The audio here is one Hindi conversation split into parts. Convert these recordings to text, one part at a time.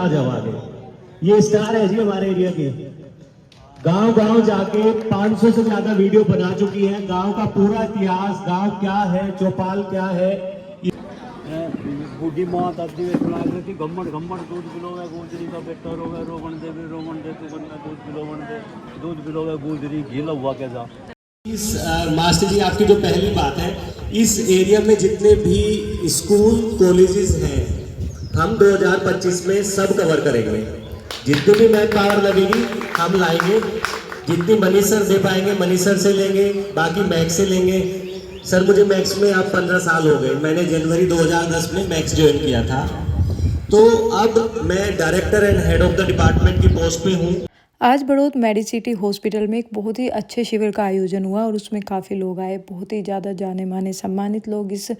आ जाओ आगे। ये स्टार है जी हमारे एरिया के। गांव गांव जाके 500 से ज्यादा वीडियो बना चुकी है। गांव का पूरा इतिहास, गांव क्या है, चौपाल क्या है। बूढ़ी माँ दादी वे सुना रही थी घम्मड़ घम्मड़ दूध पिलोगे गुजरी का बेटा रोवे रोगन दे तू बनना दूध पिलोवन दे दूध पिलोगे गुजरी घी लहुआ कैसा। इस मास्टर जी आपकी जो पहली बात है, इस एरिया में जितने भी स्कूल कॉलेजेस हैं हम 2025 में सब कवर करेंगे। जितनी भी मैन पावर लगेगी हम लाएंगे। जितनी मनीष सर दे पाएंगे मनीष सर से लेंगे, बाकी मैक्स से लेंगे। सर मुझे मैक्स में अब 15 साल हो गए। मैंने जनवरी 2010 में मैक्स ज्वाइन किया था। तो अब मैं director and head of the department की पोस्ट पे हूँ। आज बड़ौद मेडिसिटी हॉस्पिटल में एक बहुत ही अच्छे शिविर का आयोजन हुआ और उसमें काफ़ी लोग आए। बहुत ही ज़्यादा जाने माने सम्मानित लोग इस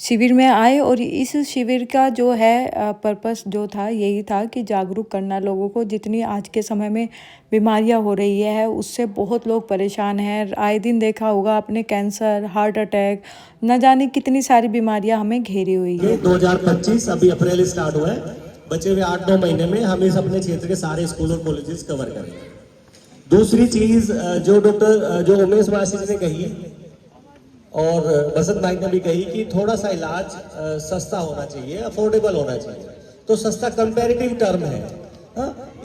शिविर में आए और इस शिविर का जो है पर्पस जो था यही था कि जागरूक करना लोगों को। जितनी आज के समय में बीमारियां हो रही है उससे बहुत लोग परेशान हैं। आए दिन देखा होगा आपने, कैंसर, हार्ट अटैक, न जाने कितनी सारी बीमारियां हमें घेरी हुई है। 2025 अभी अप्रैल स्टार्ट हुआ है। बचे हुए 8-9 महीने में हम इस अपने क्षेत्र के सारे स्कूल और कॉलेजेस कवर करेंगे। दूसरी चीज जो उमेश वासी जी ने कही है और बसंत भाई ने भी कही कि थोड़ा सा इलाज सस्ता होना चाहिए, अफोर्डेबल होना चाहिए। तो सस्ता कंपैरेटिव टर्म है।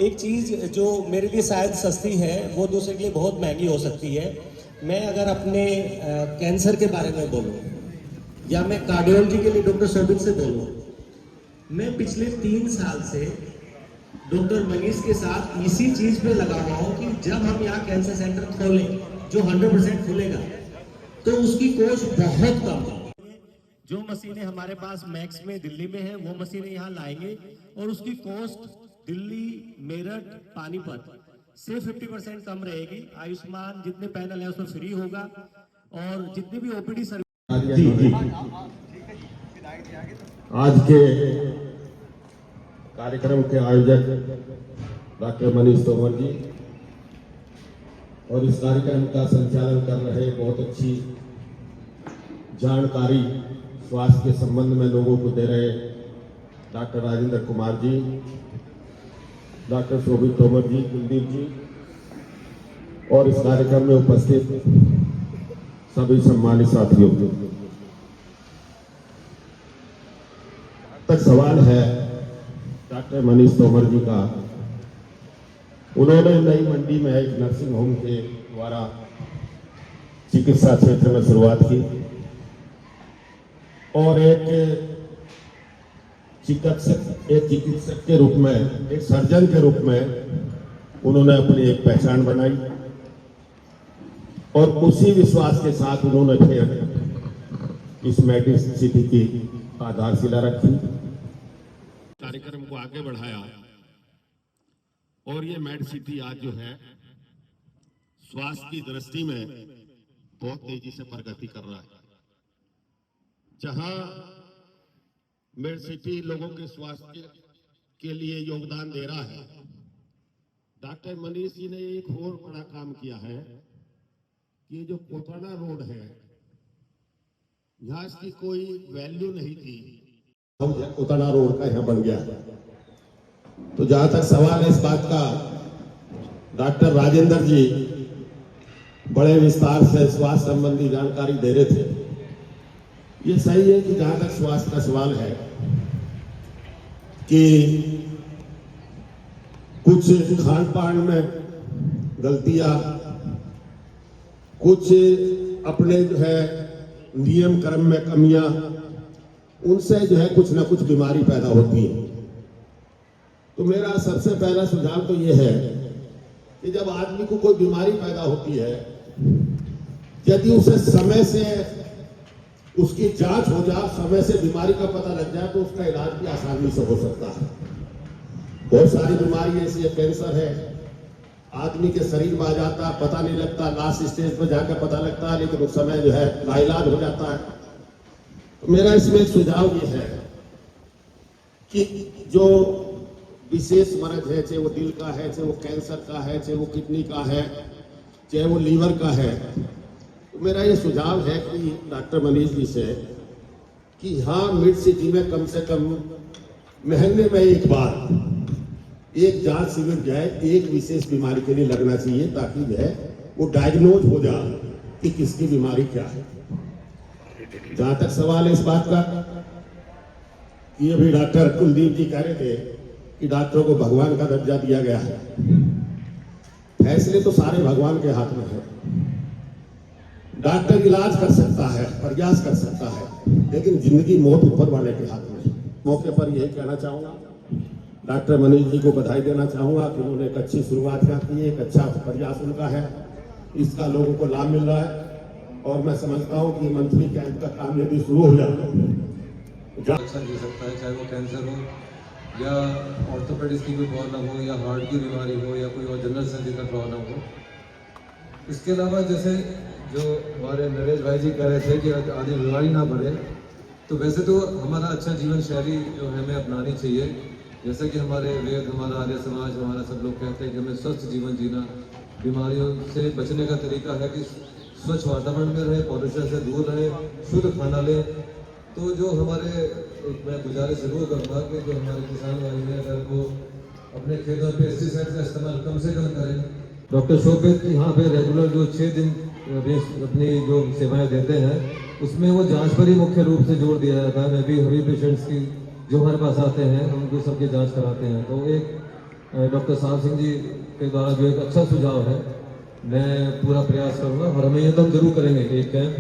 एक चीज जो मेरे लिए शायद सस्ती है वो दूसरे के लिए बहुत महंगी हो सकती है। मैं अगर अपने कैंसर के बारे में बोलूं या मैं कार्डियोलॉजी के लिए डॉक्टर शोभित से बोलूं, मैं पिछले 3 साल से डॉक्टर मनीष के साथ इसी चीज पे लगा हुआ हूं कि जब हम यहाँ कैंसर सेंटर खोलें जो 100% खुलेगा तो उसकी कॉस्ट बहुत कम है। जो मशीनें हमारे पास मैक्स में दिल्ली में है वो मशीनें यहाँ लाएंगे और उसकी कॉस्ट दिल्ली, मेरठ, पानीपत से 50% कम रहेगी। आयुष्मान जितने पैनल है उसमें फ्री होगा और जितनी भी ओपीडी सर्विस। जी आज के कार्यक्रम के आयोजक डॉक्टर मनीष तोमर जी और इस कार्यक्रम का संचालन कर रहे बहुत अच्छी जानकारी स्वास्थ्य के संबंध में लोगों को दे रहे डॉक्टर राजेंद्र कुमार जी, डॉक्टर शोभित तोमर जी, कुलदीप जी और इस कार्यक्रम में उपस्थित सभी सम्मानित साथियों तक सवाल है डॉक्टर मनीष तोमर जी का। उन्होंने नई मंडी में एक नर्सिंग होम के द्वारा चिकित्सा क्षेत्र में शुरुआत की और एक चिकित्सक के रूप में, एक सर्जन के रूप में उन्होंने अपनी एक पहचान बनाई और उसी विश्वास के साथ उन्होंने फिर इस मेडिसिटी की आधारशिला रखी, कार्यक्रम को आगे बढ़ाया और ये मेडिसिटी आज जो है स्वास्थ्य की दृष्टि में बहुत तेजी से प्रगति कर रहा है। जहां मेडिसिटी लोगों के स्वास्थ्य के लिए योगदान दे रहा है, डॉक्टर मनीष जी ने एक और बड़ा काम किया है कि ये जो कोटाना रोड है, यहाँ इसकी कोई वैल्यू नहीं थी, कोटाना रोड का यहाँ बन गया। तो जहां तक सवाल है इस बात का, डॉक्टर राजेंद्र जी बड़े विस्तार से स्वास्थ्य संबंधी जानकारी दे रहे थे। ये सही है कि जहां तक स्वास्थ्य का सवाल है कि कुछ खान पान में गलतियां, कुछ अपने जो है नियम कर्म में कमियां, उनसे जो है कुछ ना कुछ बीमारी पैदा होती है। तो मेरा सबसे पहला सुझाव तो ये है कि जब आदमी को कोई बीमारी पैदा होती है, यदि उसे समय से उसकी जांच हो जाए, समय से बीमारी का पता लग जाए, तो उसका इलाज भी आसानी से हो सकता है। बहुत सारी बीमारी ऐसी है, कैंसर है, आदमी के शरीर में आ जाता है, पता नहीं लगता, लास्ट स्टेज पर जाकर पता लगता है, लेकिन उस समय जो है लाइलाज हो जाता है। तो मेरा इसमें एक सुझाव ये है कि जो विशेष मर्ज है, चाहे वो दिल का है, चाहे वो कैंसर का है, चाहे वो किडनी का है, चाहे वो लीवर का है, तो मेरा ये सुझाव है कि डॉक्टर मनीष जी से कि हाँ, मेडिसिटी में कम से कम महीने में एक बार एक जांच शिविर जो है एक विशेष बीमारी के लिए लगना चाहिए, ताकि जो है वो डायग्नोज हो जाए कि किसकी बीमारी क्या है। जहां तक सवाल है इस बात का कि अभी डॉक्टर कुलदीप जी कह रहे थे कि डॉक्टरों को भगवान का दर्जा दिया गया है, फैसले तो सारे भगवान के हाथ में है। डॉक्टर इलाज कर सकता है, प्रयास कर सकता है, लेकिन जिंदगी मौत ऊपर वाले के हाथ में है। मौके पर यही कहना चाहूंगा, डॉक्टर मनीष जी को बधाई देना चाहूंगा कि उन्होंने एक अच्छी शुरुआत की है, एक अच्छा प्रयास उनका है, इसका लोगों को लाभ मिल रहा है। और मैं समझता हूं कि मंथली कैंप का काम यदि शुरू हो जाता है अच्छा जी सकता है, चाहे वो कैंसर हो या ऑर्थोपेडिक्स की कोई प्रॉब्लम हो या हार्ट की बीमारी हो या कोई और जनरल सर्जरी का प्रॉब्लम हो। इसके अलावा जैसे जो हमारे नरेश भाई जी कह रहे थे कि आदि बीमारी ना बढ़े, तो वैसे तो हमारा अच्छा जीवन शैली जो है हमें अपनानी चाहिए। जैसे कि हमारे वेद, हमारा आर्य समाज, हमारा सब लोग कहते हैं कि हमें स्वस्थ जीवन जीना, बीमारियों से बचने का तरीका है कि स्वच्छ वातावरण में रहे, पॉल्यूशन से दूर रहे, शुद्ध खाना लें। तो जो हमारे एक मैं गुजारिश जरूर करूँगा कि जो हमारे किसान भाई हैं अगर वो अपने खेतों में पेस्टिसाइड का इस्तेमाल कम से कम करें। डॉक्टर शोभित यहाँ पे रेगुलर जो 6 दिन अपनी जो सेवाएं देते हैं उसमें वो जांच पर ही मुख्य रूप से जोर दिया जाता है। मैं भी सभी पेशेंट्स की जो हमारे पास आते हैं हम उनको सबकी जांच कराते हैं। तो एक डॉक्टर साहब सिंह जी के द्वारा जो एक अच्छा सुझाव है, मैं पूरा प्रयास करूँगा और हमें ये तो हम जरूर करेंगे कि एक कैंप,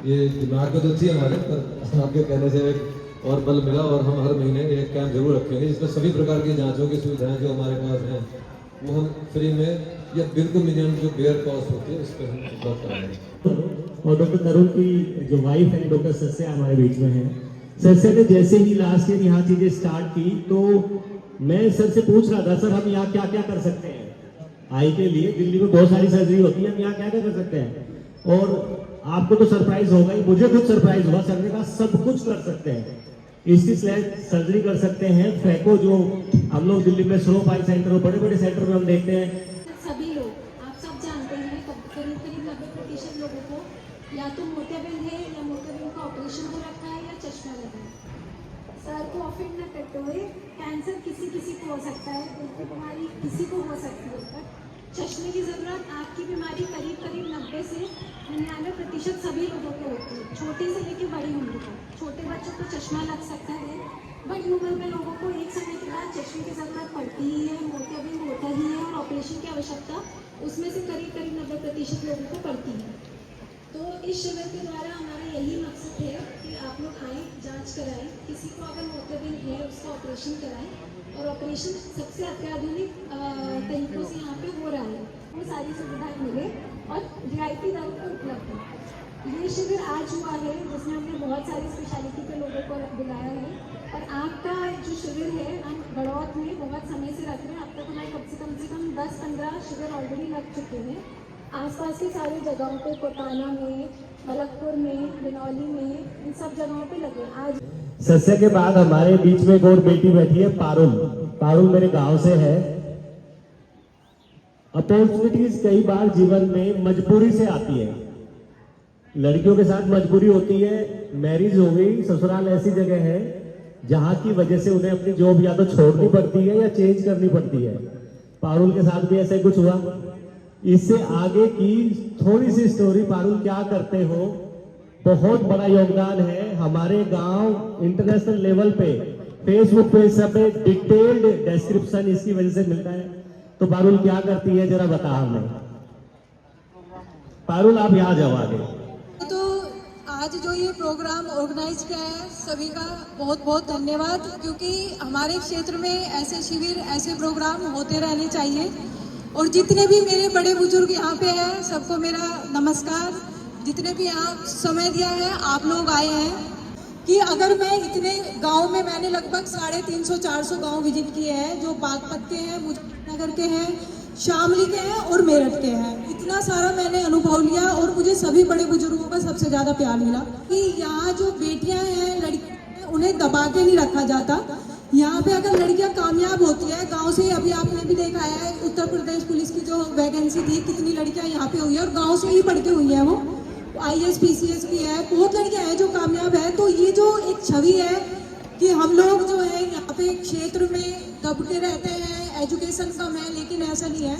ये दिमाग में तो थी हमारे, पर आपके कहने से एक और बल मिला और हम हर महीने एक कैंप जरूर रखेंगे जिसमें सभी प्रकार की जांचों की सुविधाएं जो हमारे पास हैं वो हम फ्री में या बिल्कुल मिनिमम जो बेयर कॉस्ट होती है उस पर हम उपलब्ध कराएंगे। और डॉक्टर तरुण की जो वाइफ है डॉक्टर सस्या हमारे बीच में है। सस्या ने जैसे ही लास्ट ईयर यहाँ चीजें स्टार्ट की तो मैं सर से पूछ रहा था, सर हम यहाँ क्या क्या कर सकते हैं आई के लिए, दिल्ली में बहुत सारी सर्जरी होती है, हम यहाँ क्या क्या कर सकते हैं। और आपको तो सरप्राइज होगा ही, मुझे खुद सरप्राइज हुआ, सर ने कहा सब कुछ कर सकते हैं, इसकी सर्जरी कर सकते हैं। फैको जो हम लोग दिल्ली में स्लो फाइल सेंटर और बड़े बड़े सेंटर में हम देखते हैं, सभी लोग आप सब जानते हैं करीब करीब 90% लोगों को या तो मोतियाबिंद है या मोतियाबिंद का ऑपरेशन हो रखा है या चश्मा लगा है। सर को ऑफेंड न करते हुए, कैंसर किसी किसी को हो सकता है, दिल की बीमारी किसी को हो सकती है, पर चश्मे की ज़रूरत आपकी बीमारी करीब करीब 90 से 99% सभी लोगों को होती है, छोटी से लेकर बड़ी उम्र तक। छोटे बच्चों को चश्मा लग सकता है, बड़ी उम्र में लोगों को एक समय के बाद चश्मे की ज़रूरत पड़ती ही है, मोतियाबिंद होता ही है और ऑपरेशन की आवश्यकता उसमें से करीब करीब 90% लोगों को पड़ती है। तो इस शिविर के द्वारा हमारा यही मकसद है कि आप लोग आएँ, जांच कराएं, किसी को अगर मोतियाबिंद है उसका ऑपरेशन कराएं और ऑपरेशन सबसे अत्याधुनिक तरीकों से यहाँ पे हो रहा है, वो सारी सुविधाएं मिले और रियायती दरों पर उपलब्ध है। ये शिविर आज हुआ है जिसमें हमने बहुत सारी स्पेशलिटी के लोगों को बुलाया है और आपका जो शिविर है हम बड़ौत में बहुत समय से रख रहे हैं। अब तक हमारे कम से कम 10-15 शिविर ऑलरेडी लग चुके हैं आसपास की सारी जगहों पे, कोटाना में, मलकपुर में, बिनौली में, इन सब जगहों पे लगे। आज सस्या के बाद हमारे बीच में एक और बेटी बैठी है पारुल। पारुल मेरे गांव से है। अपॉर्चुनिटीज कई बार जीवन में मजबूरी से आती है, लड़कियों के साथ मजबूरी होती है, मैरिज हो गई, ससुराल ऐसी जगह है जहां की वजह से उन्हें अपनी जॉब या तो छोड़नी पड़ती है या चेंज करनी पड़ती है। पारुल के साथ भी ऐसा ही कुछ हुआ। इससे आगे की थोड़ी सी स्टोरी, पारुल क्या करते हो, बहुत बड़ा योगदान है हमारे गांव इंटरनेशनल लेवल पे, फेसबुक पे सब डिटेल्ड डिस्क्रिप्शन इसकी वजह से मिलता है। तो पारुल क्या करती है जरा बता हमें। पारुल आप यहाँ जाओ आगे। तो आज जो ये प्रोग्राम ऑर्गेनाइज किया है सभी का बहुत बहुत धन्यवाद, क्योंकि हमारे क्षेत्र में ऐसे शिविर, ऐसे प्रोग्राम होते रहने चाहिए। और जितने भी मेरे बड़े बुजुर्ग यहाँ पे हैं सबको मेरा नमस्कार। जितने भी यहाँ समय दिया है आप लोग आए हैं कि अगर मैं इतने गांव में, मैंने लगभग 350-400 गांव विजिट किए हैं जो बागपत के हैं, मुजफ्फरनगर के हैं, शामली के हैं और मेरठ के हैं। इतना सारा मैंने अनुभव लिया और मुझे सभी बड़े बुजुर्गों का सबसे ज़्यादा प्यार मिला कि यहाँ जो बेटियाँ हैं, लड़कियाँ हैं, उन्हें दबा के नहीं रखा जाता। यहाँ पे अगर लड़कियाँ कामयाब होती है, गांव से अभी आपने भी देखा है उत्तर प्रदेश पुलिस की जो वैकेंसी थी, कितनी लड़कियाँ यहाँ पे हुई है और गांव से ही पढ़ के हुई है, वो IAS PCS की है, बहुत लड़कियाँ हैं जो कामयाब है। तो ये जो एक छवि है कि हम लोग जो है यहाँ पे क्षेत्र में दबके रहते हैं एजुकेशन कम है, लेकिन ऐसा नहीं है।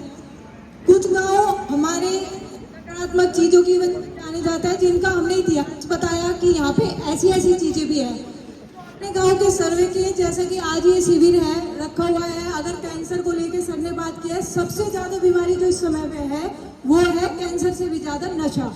कुछ गांव हमारे सकारात्मक चीज़ों की वजह से जाने जाता है, जिनका हमने इतिहास बताया कि यहाँ पे ऐसी ऐसी चीज़ें भी हैं। अपने गांव के सर्वे किए, जैसे कि आज ये शिविर है रखा हुआ है। अगर कैंसर को लेकर सर ने बात किया है, सबसे ज़्यादा बीमारी जो इस समय में है वो है कैंसर से भी ज़्यादा नशा।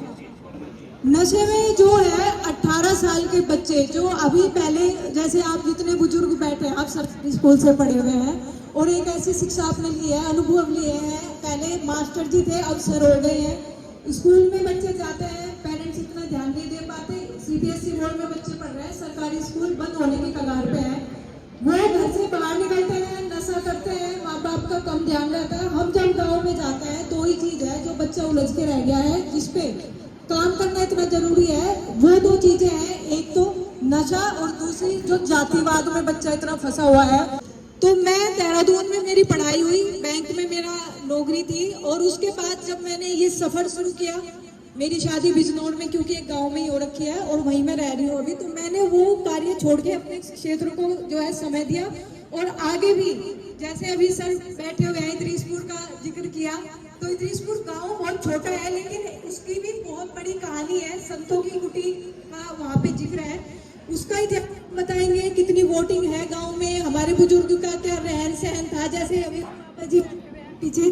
नशे में जो है 18 साल के बच्चे जो अभी पहले, जैसे आप जितने बुजुर्ग बैठे हैं, आप सरकारी स्कूल से पढ़े हुए हैं और एक ऐसी शिक्षा आपने ली है, अनुभव लिए हैं। पहले मास्टर जी थे, अब सर हो गए हैं। स्कूल में बच्चे जाते हैं, पेरेंट्स इतना ध्यान नहीं दे पाते। सीबीएसई बोर्ड में बच्चे पढ़ रहे हैं, सरकारी स्कूल बंद होने की कगार पे है। वो घर से बाहर निकलते हैं, नशा करते हैं, माँ बाप का कम ध्यान रहता है। हम जब गाँव में जाते हैं, दो ही चीज़ है जो बच्चा उलझ के रह गया है, जिसपे काम करना इतना जरूरी है। वो दो चीजें हैं, एक तो नशा और दूसरी जो जातिवाद में बच्चा इतना फंसा हुआ है। तो मैं देहरादून में मेरी पढ़ाई हुई, बैंक में मेरा नौकरी थी, और उसके बाद जब मैंने ये सफर शुरू किया, मेरी शादी बिजनौर में, क्योंकि एक गांव में ही हो रखी है और वहीं मैं रह रही हूँ अभी, तो मैंने वो कार्य छोड़ के अपने क्षेत्र को जो है समय दिया। और आगे भी, जैसे अभी सर बैठे हुए हैं, इद्रीसपुर का जिक्र किया, तो इद्रीसपुर गांव बहुत छोटा है, लेकिन उसकी भी बहुत बड़ी कहानी है। संतों की कुटी का वहाँ पे जिक्र है, उसका इतिहास बताएंगे। कितनी वोटिंग है गांव में, हमारे बुजुर्ग का क्या रहन सहन था। जैसे अभी जी पीछे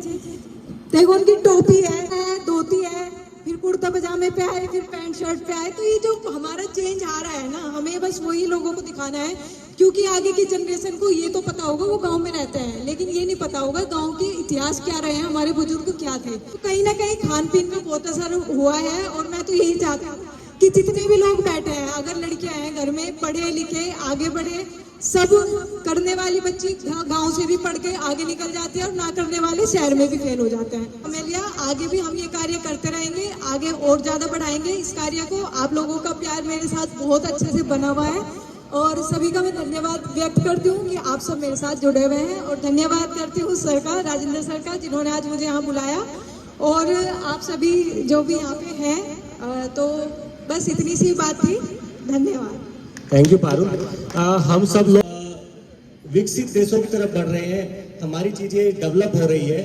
देखो, उनकी टोपी है, धोती है, फिर कुर्ता पजामे पे आए, फिर पैंट शर्ट पे आए। तो ये जो हमारा चेंज आ रहा है ना, हमें बस वही लोगों को दिखाना है, क्योंकि आगे की जनरेशन को ये तो पता होगा, वो गांव में रहते हैं, लेकिन ये नहीं पता होगा गांव के इतिहास क्या रहे हैं, हमारे बुजुर्ग क्या थे। तो कहीं ना कहीं खान पीन का बहुत असर हुआ है। और मैं तो यही चाहती हूँ कि जितने भी लोग बैठे हैं, अगर लड़कियां हैं घर में, पढ़े लिखे आगे बढ़े। सब करने वाली बच्ची गांव से भी पढ़ के आगे निकल जाती है, और ना करने वाले शहर में भी फेल हो जाते हैं। अमेलिया, आगे भी हम ये कार्य करते रहेंगे, आगे और ज्यादा बढ़ाएंगे इस कार्य को। आप लोगों का प्यार मेरे साथ बहुत अच्छे से बना हुआ है, और सभी का मैं धन्यवाद व्यक्त करती हूँ कि आप सब मेरे साथ जुड़े हुए हैं। और धन्यवाद करती हूँ सर का, राजेंद्र सर का, जिन्होंने आज मुझे यहाँ बुलाया, और आप सभी जो भी यहाँ पे हैं। तो बस इतनी सी बात थी, धन्यवाद। Thank you Parul. हम सब लोग विकसित देशों की तरफ बढ़ रहे हैं, हमारी चीजें डेवलप हो रही है,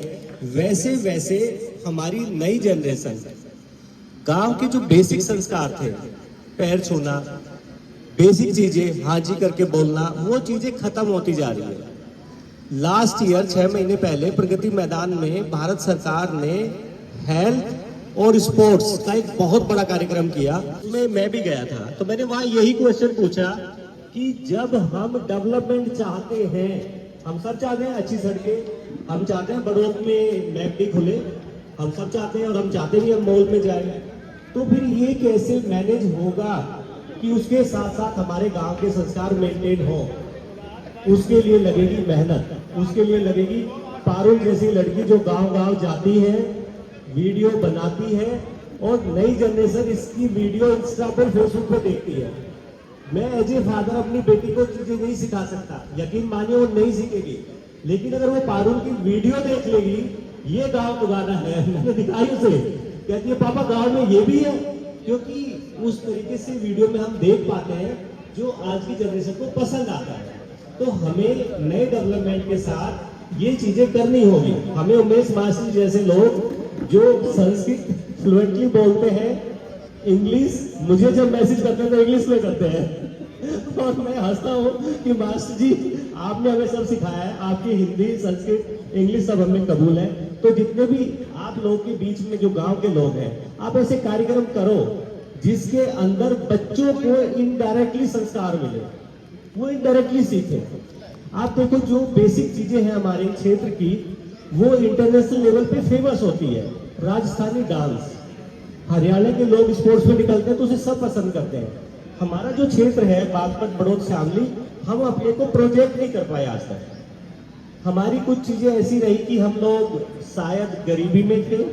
वैसे वैसे हमारी नई जनरेशन, गांव के जो बेसिक संस्कार थे, पैर छूना, बेसिक चीजें हाँ जी करके बोलना, वो चीजें खत्म होती जा रही है। लास्ट ईयर 6 महीने पहले प्रगति मैदान में भारत सरकार ने हेल्थ और स्पोर्ट्स का एक बहुत बड़ा कार्यक्रम किया, उसमें मैं भी गया था। तो मैंने वहां यही क्वेश्चन पूछा कि जब हम डेवलपमेंट चाहते हैं, हम सब चाहते हैं अच्छी सड़कें, हम चाहते हैं बड़ों में मैकडी खुले, हम सब चाहते हैं, और हम चाहते भी हम मॉल में जाए, तो फिर ये कैसे मैनेज होगा कि उसके साथ साथ हमारे गांव के संस्कार मेंटेन हो? उसके लिए लगेगी मेहनत, उसके लिए लगेगी पारुल जैसी लड़की जो गांव-गांव जाती है, वीडियो बनाती है, और नई जनरेशन इसकी वीडियो इंस्टा पर, फेसबुक पर देखती है। मैं एज ए फादर अपनी बेटी को चीजें नहीं सिखा सकता, यकीन मानिए वो नहीं सीखेगी, लेकिन अगर वो पारुल की वीडियो देख लेगी, ये गांव उगाना है, मैंने दिखाई उसे, कहती है पापा गांव में ये भी है, क्योंकि उस तरीके से वीडियो में हम देख पाते हैं जो आज की जनरेशन को पसंद आता है। तो हमें नए डेवलपमेंट के साथ ये चीजें करनी होगी। हमें उमेश मास्टर जैसे लोग जो संस्कृत फ्लुएंटली बोलते हैं, इंग्लिश मुझे जब मैसेज करते हैं तो इंग्लिश में करते हैं, और मैं हंसता हूँ कि मास्टर जी आपने हमें सब सिखाया है, आपकी हिंदी, संस्कृत, इंग्लिश सब हमें कबूल है। तो जितने भी आप लोग के बीच में जो गांव के लोग हैं, आप ऐसे कार्यक्रम करो जिसके अंदर बच्चों को इनडायरेक्टली संस्कार मिले, वो इनडायरेक्टली सीखे। आप देखो जो बेसिक चीजें हैं हमारे क्षेत्र की, वो इंटरनेशनल लेवल पे फेमस होती है। राजस्थानी डांस, हरियाणा के लोग स्पोर्ट्स में निकलते हैं तो उसे सब पसंद करते हैं। हमारा जो क्षेत्र है बागपत, बड़ौद, शामली, हम अपने को प्रोजेक्ट नहीं कर पाए आज तक। हमारी कुछ चीजें ऐसी रही कि हम लोग शायद गरीबी में थे,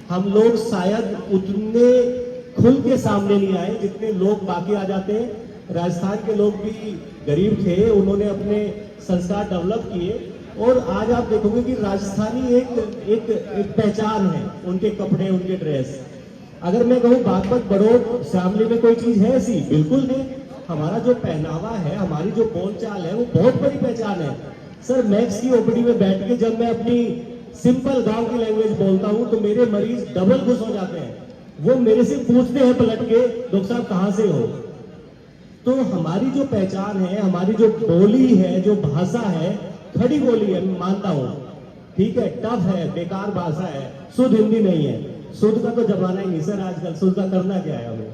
हम लोग शायद उतने खुल के सामने नहीं आए जितने लोग बाकी आ जाते हैं। राजस्थान के लोग भी गरीब थे, उन्होंने अपने संस्कार डेवलप किए, और आज आप देखोगे कि राजस्थानी एक पहचान है, उनके कपड़े, उनके ड्रेस। अगर मैं कहूँ बागपत, बड़ौद, शामली में कोई चीज है ऐसी, बिल्कुल है। हमारा जो पहनावा है, हमारी जो बोलचाल है, वो बहुत बड़ी पहचान है। सर मैक्स की ओपीडी में बैठ के जब मैं अपनी सिंपल गांव की लैंग्वेज बोलता हूं तो मेरे मरीज डबल खुश हो जाते हैं। वो मेरे से पूछते हैं पलट के, डॉक्टर साहब कहां से हो। तो हमारी जो पहचान है, हमारी जो बोली है, जो भाषा है, खड़ी बोली है, मैं मानता हूं, ठीक है, टफ है, बेकार भाषा है, शुद्ध हिंदी नहीं है। शुद्ध का तो जमाना ही नहीं सर आजकल, शुद्ध का करना क्या है हमें।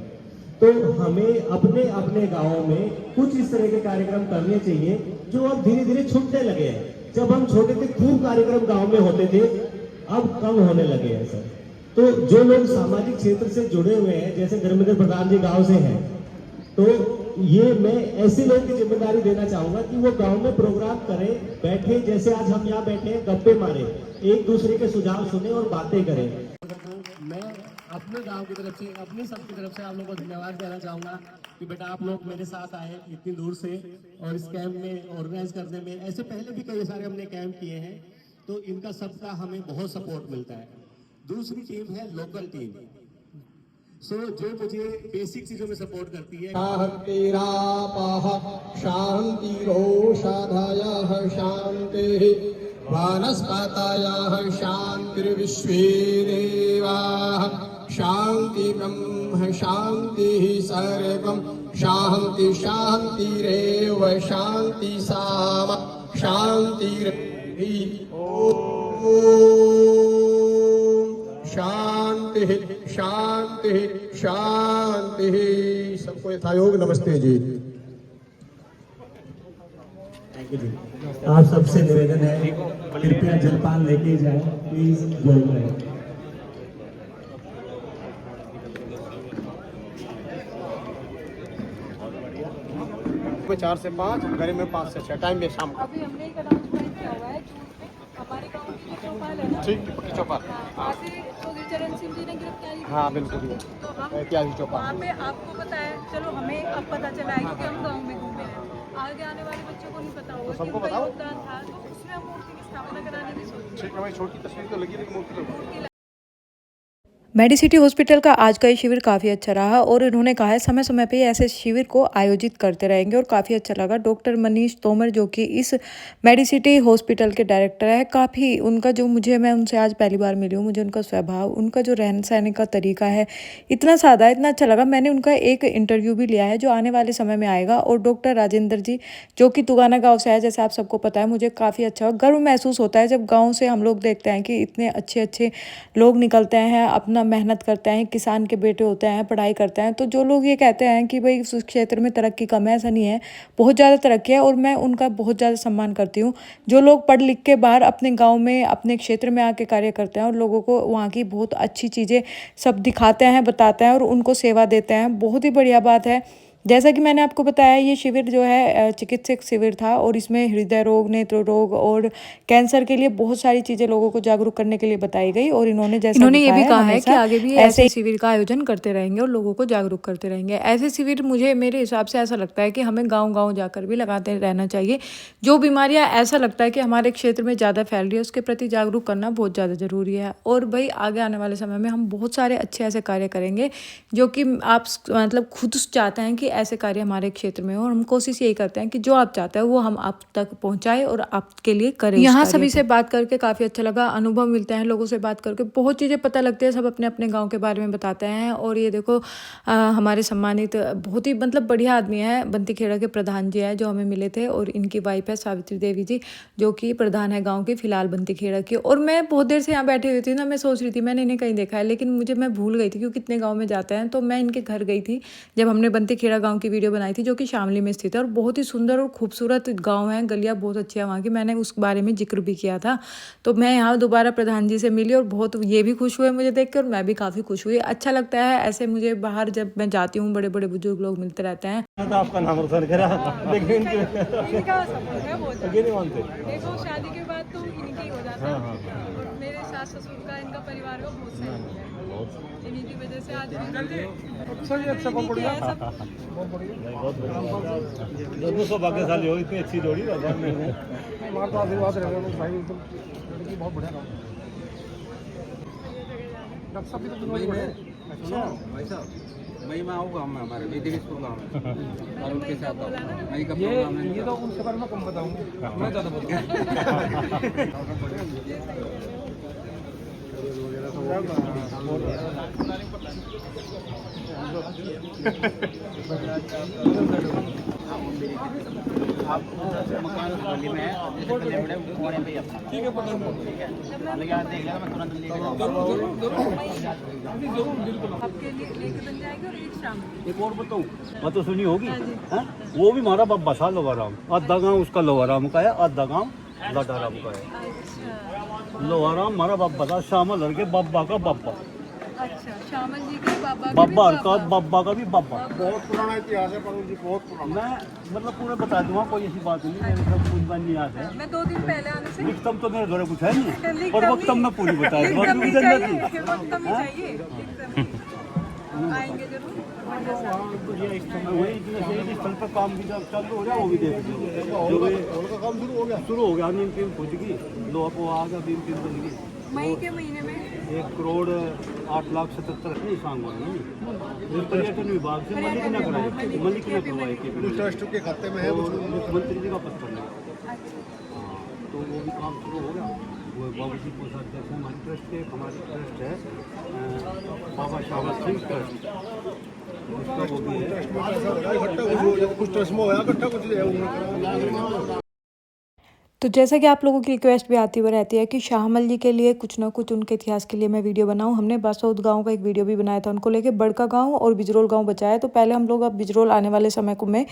तो हमें अपने अपने गांवों में कुछ इस तरह के कार्यक्रम करने चाहिए जो अब धीरे धीरे छूटने लगे हैं। जब हम छोटे थे खूब कार्यक्रम गांव में होते थे, अब कम होने लगे हैं सर। तो जो लोग सामाजिक क्षेत्र से जुड़े हुए हैं, जैसे धर्मेंद्र प्रधान जी गांव से हैं, तो ये मैं ऐसे लोगों की जिम्मेदारी देना चाहूंगा कि वो गांव में प्रोग्राम करें, बैठे, जैसे आज हम यहाँ बैठे हैं, गप्पे मारे, एक दूसरे के सुझाव सुने और बातें करें। मैं अपने गांव की तरफ से, अपनी सबकी तरफ से आप लोगों को धन्यवाद देना चाहूंगा कि बेटा आप लोग मेरे साथ आए इतनी दूर से और इस कैंप में ऑर्गेनाइज करने में। ऐसे पहले भी कई सारे हमने कैंप किए हैं, तो इनका सबका हमें बहुत सपोर्ट मिलता है। दूसरी टीम है लोकल टीम, जो मुझे बेसिक चीजों में सपोर्ट करती है। शांतिरोषधायः शांतिः वनस्पतयः शांतिर्विश्वे देवाः शांति ब्रह्म शांतिः सर्वं शांति शांतिरेव शांति सामा शांतिरेव शांति शांति शांति। सबको यथायोग नमस्ते जी। थैंक यू जी। आप सबसे निवेदन है कृपया जलपान लेके जाएं, प्लीज जल रहे। 4 से 5, घर में 5 से 6 टाइम में शाम का। अभी हमने एक अनाउंसमेंट किया हुआ है हमारे गांव की जो चौपाल है ना, ठीक पक्की चौपाल। आगे चौधरी चरण सिंह जी ने गिरफ्तारी की। हाँ बिल्कुल, तो हम ऐतिहासिक चौपाल। वहाँ पे आपको पता है, चलो हमें अब पता चला है क्योंकि हम गांव में घूमे हैं। आगे आने वाले बच्चों को नहीं पता होगा सबको कि उनका बताओ। योगदान था, तो उसमें हम मूर्ति की स्थापना कराने की सोच ठीक है भाई, छोटी तस्वीर तो लगी लेकिन मूर्ति तो मेडिसिटी हॉस्पिटल का आज का ये शिविर काफ़ी अच्छा रहा और इन्होंने कहा है समय समय पे ऐसे शिविर को आयोजित करते रहेंगे और काफ़ी अच्छा लगा। डॉक्टर मनीष तोमर जो कि इस मेडिसिटी हॉस्पिटल के डायरेक्टर है, काफ़ी उनका जो मैं उनसे आज पहली बार मिली हूँ, मुझे उनका स्वभाव, उनका जो रहन सहने का तरीका है इतना सादा, इतना अच्छा लगा। मैंने उनका एक इंटरव्यू भी लिया है जो आने वाले समय में आएगा। और डॉक्टर राजेंद्र जी जो कि तुगाना गाँव से है, जैसे आप सबको पता है, मुझे काफ़ी अच्छा गर्व महसूस होता है जब गाँव से हम लोग देखते हैं कि इतने अच्छे अच्छे लोग निकलते हैं, अपना मेहनत करते हैं, किसान के बेटे होते हैं, पढ़ाई करते हैं। तो जो लोग ये कहते हैं कि भाई उस क्षेत्र में तरक्की कम है, ऐसा नहीं है, बहुत ज़्यादा तरक्की है और मैं उनका बहुत ज़्यादा सम्मान करती हूँ। जो लोग पढ़ लिख के बाहर अपने गांव में, अपने क्षेत्र में आके कार्य करते हैं और लोगों को वहाँ की बहुत अच्छी चीज़ें सब दिखाते हैं, बताते हैं और उनको सेवा देते हैं, बहुत ही बढ़िया बात है। जैसा कि मैंने आपको बताया, ये शिविर जो है चिकित्सक शिविर था और इसमें हृदय रोग, नेत्र रोग और कैंसर के लिए बहुत सारी चीज़ें लोगों को जागरूक करने के लिए बताई गई। और इन्होंने ये भी कहा है कि आगे भी ऐसे शिविर का आयोजन करते रहेंगे और लोगों को जागरूक करते रहेंगे। ऐसे शिविर मुझे, मेरे हिसाब से ऐसा लगता है कि हमें गाँव-गाँव जाकर भी लगाते रहना चाहिए। जो बीमारियाँ ऐसा लगता है कि हमारे क्षेत्र में ज़्यादा फैल रही है, उसके प्रति जागरूक करना बहुत ज़्यादा ज़रूरी है। और भाई आगे आने वाले समय में हम बहुत सारे अच्छे ऐसे कार्य करेंगे जो कि आप मतलब खुद चाहते हैं कि ऐसे कार्य हमारे क्षेत्र में हो, और हम कोशिश यही करते हैं कि जो आप चाहते हैं वो हम आप तक पहुंचाए और आपके लिए करें। यहाँ सभी से बात करके काफ़ी अच्छा लगा, अनुभव मिलते हैं लोगों से बात करके, बहुत चीज़ें पता लगती है, सब अपने अपने गांव के बारे में बताते हैं। और ये देखो हमारे सम्मानित बहुत ही मतलब बढ़िया आदमी है, बंती खेड़ा के प्रधान जी है जो हमें मिले थे, और इनकी वाइफ है सावित्री देवी जी जो कि प्रधान है गाँव की फिलहाल बंती खेड़ा की। और मैं बहुत देर से यहाँ बैठी हुई थी ना, मैं सोच रही थी मैंने इन्हें कहीं देखा है, लेकिन मैं भूल गई थी क्योंकि कितने गाँव में जाते हैं। तो मैं इनके घर गई थी जब हमने बंती खेड़ा गाँव की वीडियो बनाई थी जो कि शामली में स्थित है, और बहुत ही सुंदर और खूबसूरत गांव है, गलियां बहुत अच्छी है वहाँ की, मैंने उस बारे में जिक्र भी किया था। तो मैं यहाँ दोबारा प्रधान जी से मिली और बहुत ये भी खुश हुए मुझे देखकर, मैं भी काफ़ी खुश हुई। अच्छा लगता है ऐसे, मुझे बाहर जब मैं जाती हूँ बड़े बड़े बुजुर्ग लोग मिलते रहते हैं। तो आपका नाम रोशन करा, लेकिन इनका सपोर्ट है बहुत ये नहीं मानते। देखो शादी के बाद तो इनकी हो जाता है, और मेरे सास ससुर का, इनका परिवार का बहुत सहयोग है, इन्हीं की वजह से आज अच्छा बहुत बढ़िया। दोनों सौभाग्यशाली हो, इतनी अच्छी जोड़ी भगवान ने। हमारा तो आशीर्वाद रहेगा भाई, एकदम बहुत बढ़िया काम। डॉक्टर साहब भी तो बहुत बढ़िया। अच्छा भाई साहब मई में आऊँगा मैं हमारे वैदिक स्कूल गाँव में और उनके साथ मई का प्रोग्राम है ये तो उनसे बारे में कम बताऊँगा मैं ज़्यादा आप मकान वाली में कोने पे अपना ठीक है ठीक है लेकिन आप देख लेना मैं तुरंत लेके आपके लिए लेके बन जाएगा और एक शाम एक और बताऊँ मैं तो सुनी होगी हैं वो भी हमारा बब्बा था लोहाराम आधा गाँव उसका लोहाराम का है आधा गाँव लाडाराम का है लोहाराम हमारा बब्बा था श्यामल हर के बब्बा का बब्बा अच्छा श्यामल जी के बाबा बब्बा हर का बब्बा का भी बब्बा बहुत पुराना इतिहास है परुण जी, बहुत पुराना। मैं मतलब पूरा बता दूंगा कोई ऐसी बात नहीं मेरे सब कुछ नहीं याद है मैं 2 दिन पहले आने से लिखतम तो मेरे घर कुछ है नहीं लिखतम और वक्त मैं पूरी बता दूंगा लिखतम क्योंकि ही जन्नत चाहिए थी लिखतम ही चाहिए लिखतम आएंगे जरूर ये एक समय वही इतने स्थल पर काम भी जब चालू हो जाए वो भी देख लीजिए जो भी काम शुरू हो गया नीम टीम खुद की लोहा को आ गया बीम टीम बन गई मई के महीने में 1,08,77,000 नहीं सांगवान नहीं पर्यटन विभाग से मलिक ने कराए मलिक ने करवाए के ट्रस्ट के खाते में है वो। मुख्यमंत्री जी का पत्र नहीं तो वो भी काम शुरू हो गया वो बाबू जी कोषाध्यक्ष है हमारी ट्रस्ट के हमारी ट्रस्ट है बाबा शाहबाज सिंह ट्रस्ट उसका वो भी है इकट्ठा कुछ ट्रस्ट में होया इकट्ठा कुछ है। तो जैसा कि आप लोगों की रिक्वेस्ट भी आती हुई रहती है कि शाहमल जी के लिए कुछ ना कुछ उनके इतिहास के लिए मैं वीडियो बनाऊं। हमने बासौद गांव का एक वीडियो भी बनाया था उनको लेके। बड़का गांव और बिजरोल गांव बचा है, तो पहले हम लोग अब बिजरोल आने वाले समय को में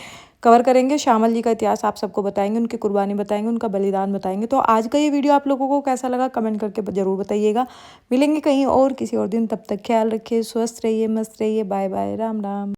कवर करेंगे। शाहमल जी का इतिहास आप सबको बताएंगे, उनकी कुर्बानी बताएंगे, उनका बलिदान बताएंगे। तो आज का ये वीडियो आप लोगों को कैसा लगा कमेंट करके ज़रूर बताइएगा। मिलेंगे कहीं और किसी और दिन, तब तक ख्याल रखिए, स्वस्थ रहिए, मस्त रहिए। Bye bye, Ram Ram.